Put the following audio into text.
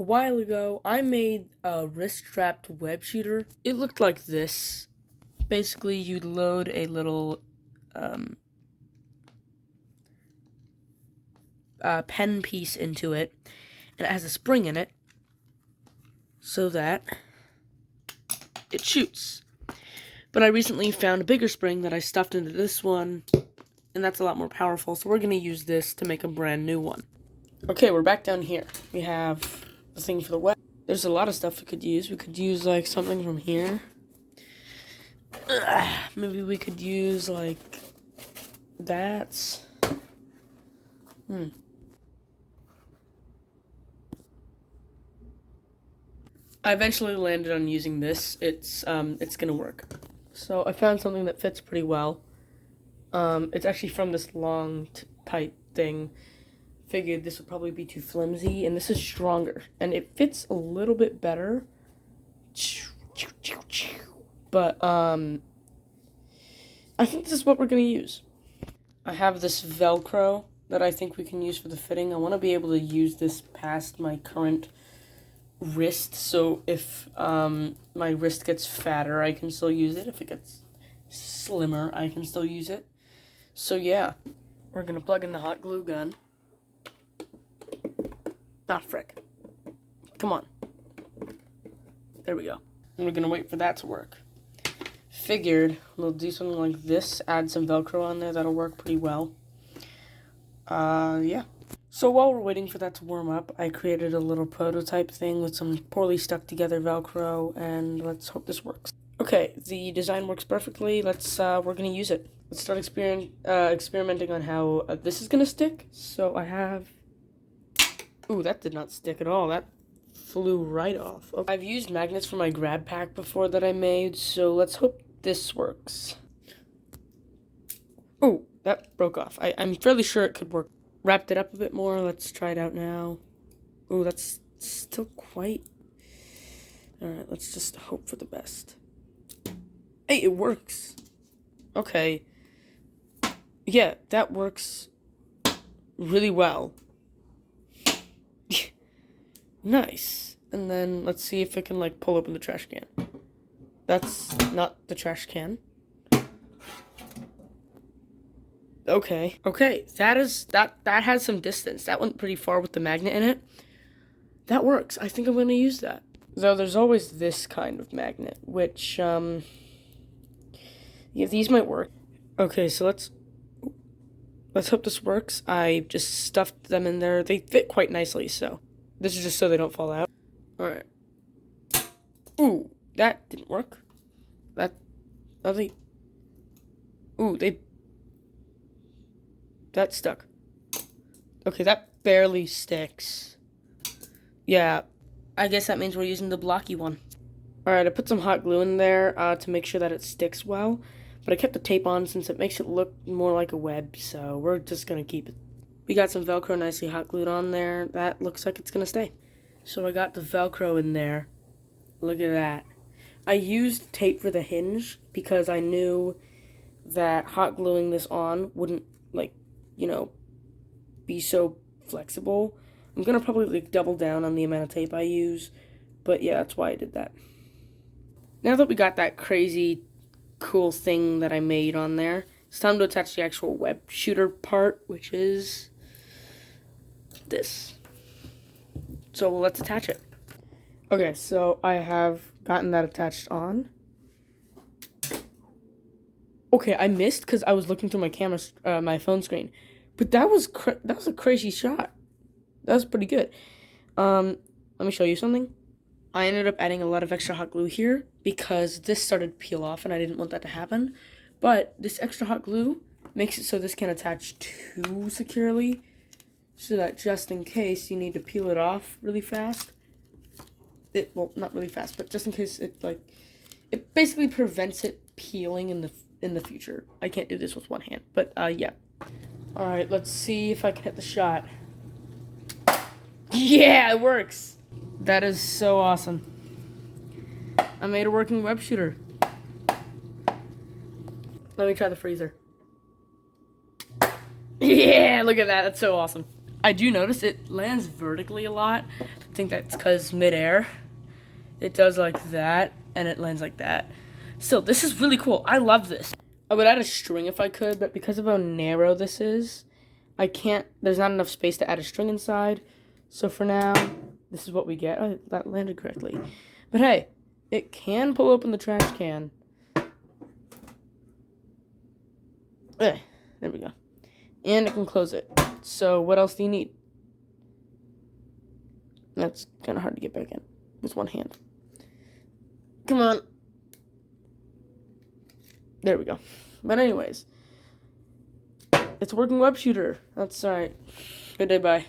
A while ago, I made a wrist-strapped web shooter. It looked like this. Basically, you'd load a little pen piece into it, and it has a spring in it so that it shoots. But I recently found a bigger spring that I stuffed into this one, and that's a lot more powerful, so we're going to use this to make a brand new one. Okay, we're back down here. We have the thing for the web. There's a lot of stuff we could use. We could use, like, something from here. Maybe we could use, like, that. I eventually landed on using this. It's gonna work. So I found something that fits pretty well. It's actually from this long, tight thing. Figured this would probably be too flimsy, and this is stronger, and it fits a little bit better. But I think this is what we're gonna use. I have this Velcro that I think we can use for the fitting. I want to be able to use this past my current wrist, so if my wrist gets fatter, I can still use it. If it gets slimmer, I can still use it. So yeah, we're gonna plug in the hot glue gun. Ah, frick. Come on. There we go. And we're gonna wait for that to work. Figured we'll do something like this, add some Velcro on there, that'll work pretty well. Yeah. So while we're waiting for that to warm up, I created a little prototype thing with some poorly stuck together Velcro, and let's hope this works. Okay, the design works perfectly. We're gonna use it. Let's start experimenting on how this is gonna stick. So I have, ooh, that did not stick at all. That flew right off. Okay. I've used magnets for my grab pack before that I made, so let's hope this works. Oh, that broke off. I'm fairly sure it could work. Wrapped it up a bit more. Let's try it out now. Oh, that's still quite... Alright, let's just hope for the best. Hey, it works. Okay. Yeah, that works really well. Nice. And then let's see if it can, like, pull open the trash can. That's not the trash can. Okay, that has some distance. That went pretty far with the magnet in it. That works. I think I'm going to use that. Though there's always this kind of magnet, which, yeah, these might work. Okay, so let's hope this works. I just stuffed them in there. They fit quite nicely, so this is just so they don't fall out. Alright. Ooh, that didn't work. That stuck. Okay, that barely sticks. Yeah, I guess that means we're using the blocky one. Alright, I put some hot glue in there to make sure that it sticks well. But I kept the tape on since it makes it look more like a web, so we're just going to keep it. We got some Velcro nicely hot glued on there. That looks like it's going to stay. So I got the Velcro in there. Look at that. I used tape for the hinge because I knew that hot gluing this on wouldn't, like, you know, be so flexible. I'm gonna probably like double down on the amount of tape I use, but yeah, that's why I did that. Now that we got that crazy cool thing that I made on there, it's time to attach the actual web shooter part, which is this. So let's attach it. Okay, so I have gotten that attached on. Okay, I missed because I was looking through my phone screen. But that was a crazy shot. That was pretty good. Let me show you something. I ended up adding a lot of extra hot glue here because this started to peel off and I didn't want that to happen. But this extra hot glue makes it so this can attach too securely, so that just in case you need to peel it off really fast. Well, not really fast, but just in case it basically prevents it peeling in the future. I can't do this with one hand, but yeah. Alright, let's see if I can hit the shot. Yeah, it works! That is so awesome. I made a working web shooter. Let me try the freezer. Yeah, look at that. That's so awesome. I do notice it lands vertically a lot. I think that's because midair. It does like that, and it lands like that. Still, this is really cool. I love this. I would add a string if I could, but because of how narrow this is, I can't, there's not enough space to add a string inside. So for now, this is what we get. Oh, that landed correctly. But hey, it can pull open the trash can. There we go. And it can close it. So what else do you need? That's kind of hard to get back in with one hand. Come on. There we go. But anyways, it's a working web shooter. That's alright. Good day, bye.